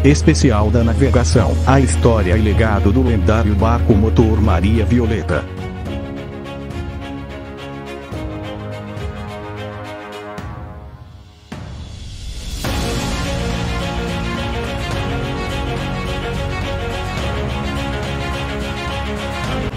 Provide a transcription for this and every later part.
Especial da navegação, a história e legado do lendário barco motor Maria Violeta.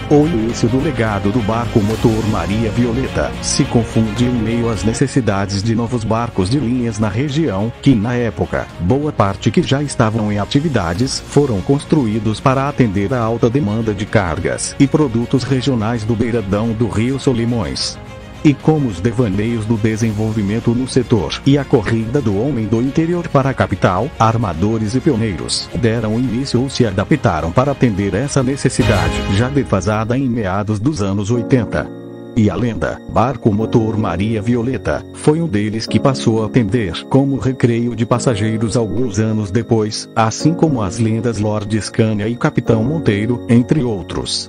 O início do legado do barco motor Maria Violeta se confunde em meio às necessidades de novos barcos de linhas na região, que na época, boa parte que já estavam em atividades, foram construídos para atender a alta demanda de cargas e produtos regionais do beiradão do Rio Solimões. E como os devaneios do desenvolvimento no setor e a corrida do homem do interior para a capital, armadores e pioneiros deram início ou se adaptaram para atender essa necessidade já defasada em meados dos anos 80. E a lenda, barco motor Maria Violeta, foi um deles que passou a atender como recreio de passageiros alguns anos depois, assim como as lendas Lord Scania e Capitão Monteiro, entre outros.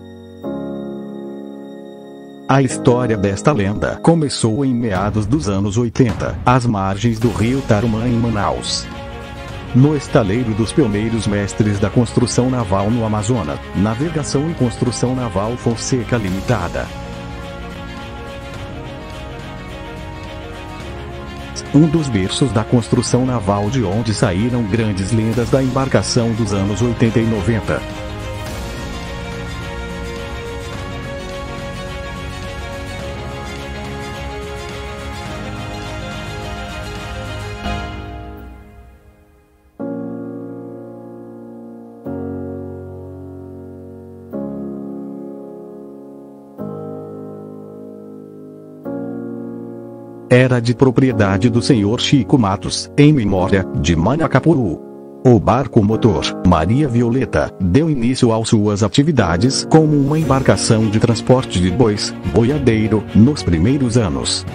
A história desta lenda começou em meados dos anos 80, às margens do rio Tarumã em Manaus. No estaleiro dos pioneiros mestres da construção naval no Amazonas, Navegação e Construção Naval Fonseca Limitada. Um dos berços da construção naval de onde saíram grandes lendas da embarcação dos anos 80 e 90. Era de propriedade do senhor Chico Matos, em memória de Manacapuru. O barco motor Maria Violeta deu início às suas atividades como uma embarcação de transporte de bois, boiadeiro, nos primeiros anos.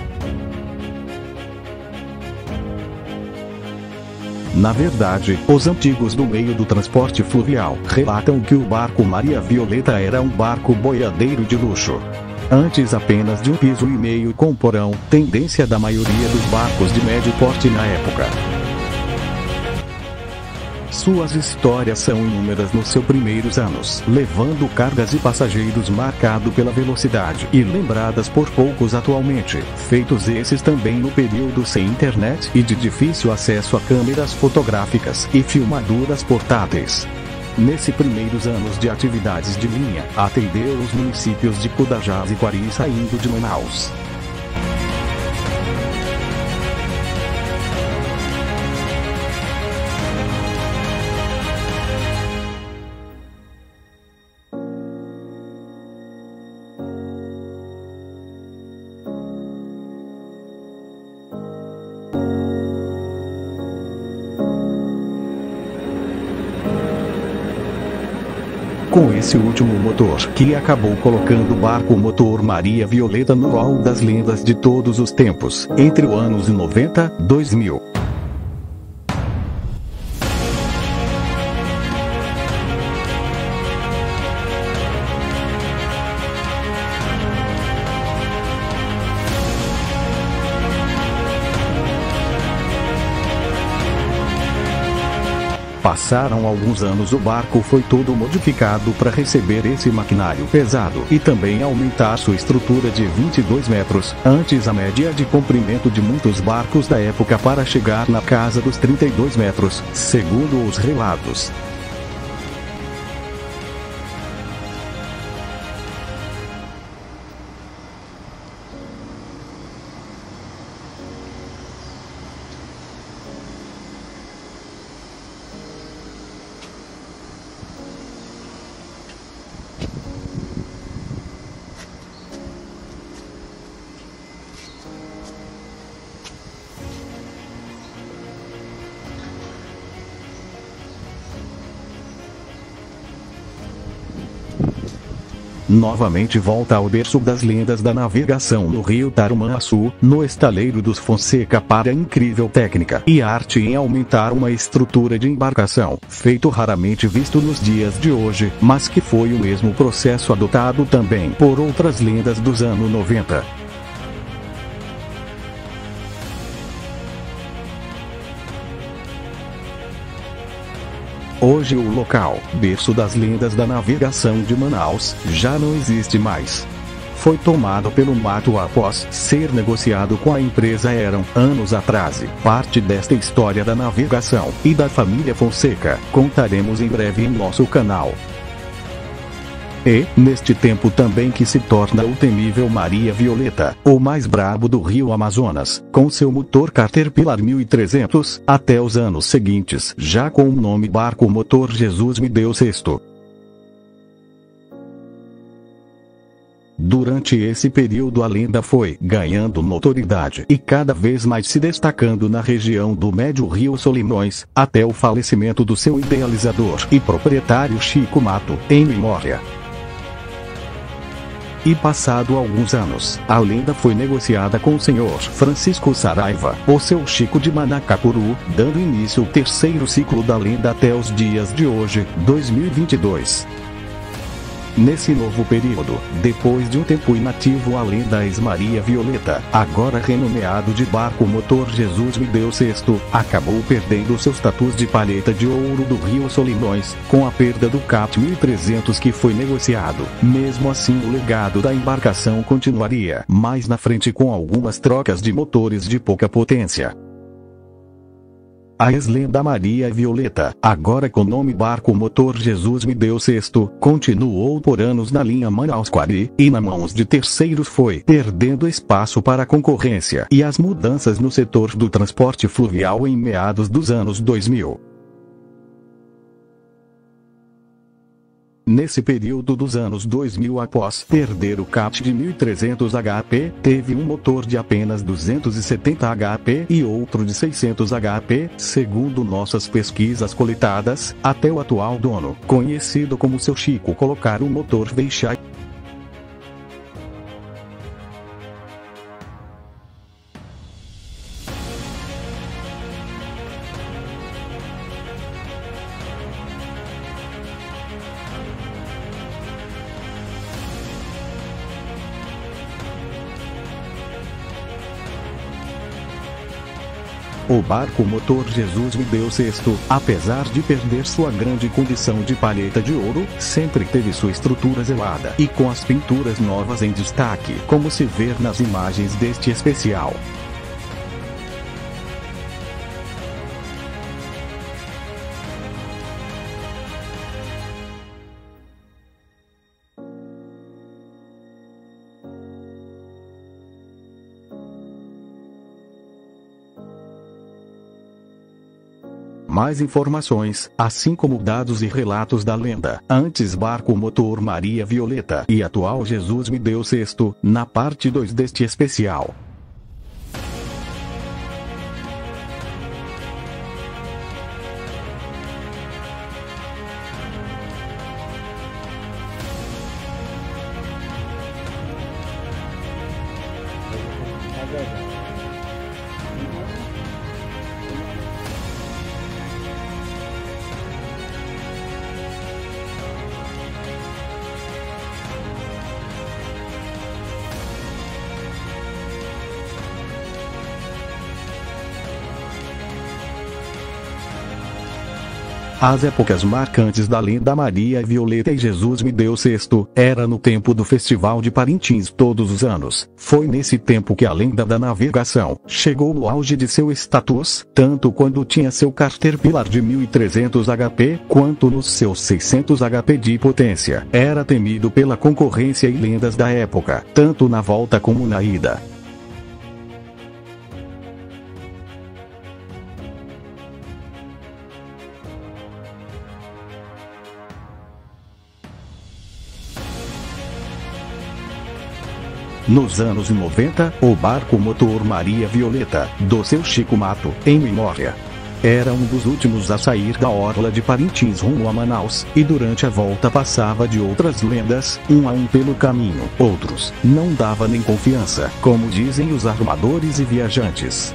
Na verdade, os antigos do meio do transporte fluvial relatam que o barco Maria Violeta era um barco boiadeiro de luxo. Antes apenas de 1,5 piso com porão, tendência da maioria dos barcos de médio porte na época. Suas histórias são inúmeras nos seus primeiros anos, levando cargas e passageiros marcado pela velocidade e lembradas por poucos atualmente, feitos esses também no período sem internet e de difícil acesso a câmeras fotográficas e filmadoras portáteis. Nesses primeiros anos de atividades de linha, atendeu os municípios de Cudajás e Quari saindo de Manaus. Com esse último motor, que acabou colocando o barco motor Maria Violeta no hall das lendas de todos os tempos, entre os anos 90 e 2000. Passaram alguns anos, o barco foi todo modificado para receber esse maquinário pesado e também aumentar sua estrutura de 22 metros, antes a média de comprimento de muitos barcos da época para chegar na casa dos 32 metros, segundo os relatos. Novamente volta ao berço das lendas da navegação no rio Tarumanhaçu, no estaleiro dos Fonseca, para a incrível técnica e arte em aumentar uma estrutura de embarcação, feito raramente visto nos dias de hoje, mas que foi o mesmo processo adotado também por outras lendas dos anos 90. Hoje o local, berço das lendas da navegação de Manaus, já não existe mais. Foi tomado pelo mato após ser negociado com a empresa Aeron, anos atrás. Parte desta história da navegação e da família Fonseca, contaremos em breve em nosso canal. E, neste tempo também que se torna o temível Maria Violeta, o mais brabo do rio Amazonas, com seu motor Caterpillar 1300, até os anos seguintes, já com o nome barco motor Jesus me deu sexto. Durante esse período a lenda foi ganhando notoriedade e cada vez mais se destacando na região do Médio Rio Solimões, até o falecimento do seu idealizador e proprietário Chico Mato, em memória. E passado alguns anos, a lenda foi negociada com o senhor Francisco Saraiva, o seu Chico de Manacapuru, dando início ao terceiro ciclo da lenda até os dias de hoje, 2022. Nesse novo período, depois de um tempo inativo a lenda ex-Maria Violeta, agora renomeado de barco motor Jesus me deu sexto, acabou perdendo seu status de palheta de ouro do Rio Solimões, com a perda do CAT 1300 que foi negociado. Mesmo assim o legado da embarcação continuaria mais na frente com algumas trocas de motores de pouca potência. A ex-lenda Maria Violeta, agora com nome barco motor Jesus me deu sexto, continuou por anos na linha Manaus-Quari, e nas mãos de terceiros foi perdendo espaço para a concorrência e as mudanças no setor do transporte fluvial em meados dos anos 2000. Nesse período dos anos 2000, após perder o CAT de 1300 HP, teve um motor de apenas 270 HP e outro de 600 HP, segundo nossas pesquisas coletadas, até o atual dono, conhecido como seu Chico, colocar o motor Veixai. O barco motor Jesus me deu sexto, apesar de perder sua grande condição de palheta de ouro, sempre teve sua estrutura zelada e com as pinturas novas em destaque, como se vê nas imagens deste especial. Mais informações, assim como dados e relatos da lenda, antes barco motor Maria Violeta e atual Jesus me deu sexto, na parte 2 deste especial. As épocas marcantes da lenda Maria Violeta e Jesus me deu sexto, era no tempo do Festival de Parintins todos os anos. Foi nesse tempo que a lenda da navegação chegou no auge de seu status, tanto quando tinha seu Caterpillar de 1300 HP, quanto nos seus 600 HP de potência. Era temido pela concorrência e lendas da época, tanto na volta como na ida. Nos anos 90, o barco motor Maria Violeta, do seu Chico Mato, em memória, era um dos últimos a sair da orla de Parintins rumo a Manaus, e durante a volta passava de outras lendas, um a um pelo caminho. Outros, não dava nem confiança, como dizem os armadores e viajantes,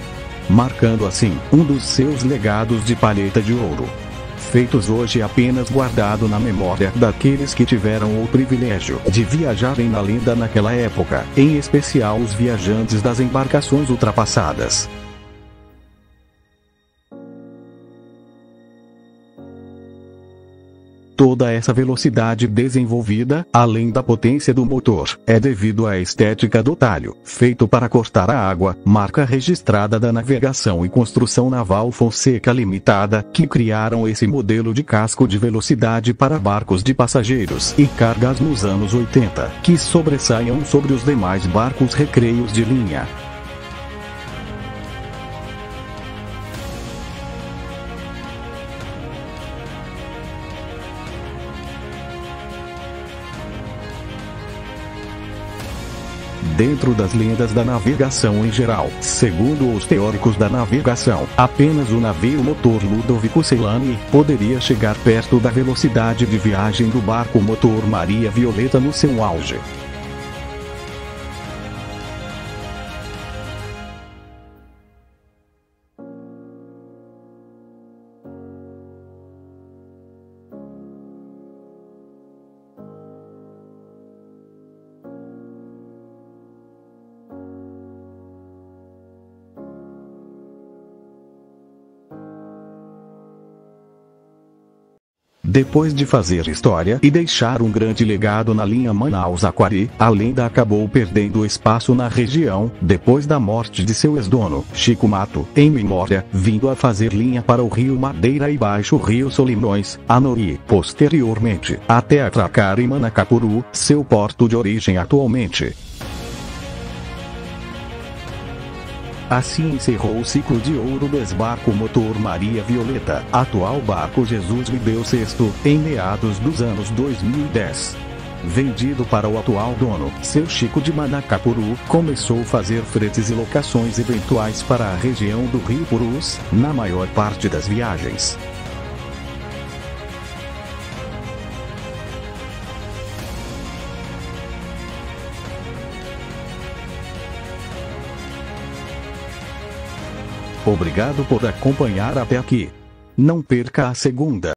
marcando assim, um dos seus legados de palheta de ouro. Feitos hoje apenas guardado na memória daqueles que tiveram o privilégio de viajarem na lenda naquela época, em especial os viajantes das embarcações ultrapassadas. Toda essa velocidade desenvolvida, além da potência do motor, é devido à estética do talho, feito para cortar a água, marca registrada da Navegação e Construção Naval Fonseca Limitada, que criaram esse modelo de casco de velocidade para barcos de passageiros e cargas nos anos 80, que sobressaiam sobre os demais barcos recreios de linha. Dentro das lendas da navegação em geral, segundo os teóricos da navegação, apenas o navio motor Ludovico Celani poderia chegar perto da velocidade de viagem do barco motor Maria Violeta no seu auge. Depois de fazer história e deixar um grande legado na linha Manaus-Aquari, a lenda acabou perdendo espaço na região, depois da morte de seu ex-dono, Chico Mato, em memória, vindo a fazer linha para o Rio Madeira e Baixo Rio Solimões, Anori, posteriormente, até atracar em Manacapuru, seu porto de origem atualmente. Assim encerrou o ciclo de ouro do ex-barco motor Maria Violeta, atual barco Jesus me deu sexto, em meados dos anos 2010. Vendido para o atual dono, seu Chico de Manacapuru, começou a fazer fretes e locações eventuais para a região do Rio Purus, na maior parte das viagens. Obrigado por acompanhar até aqui. Não perca a segunda.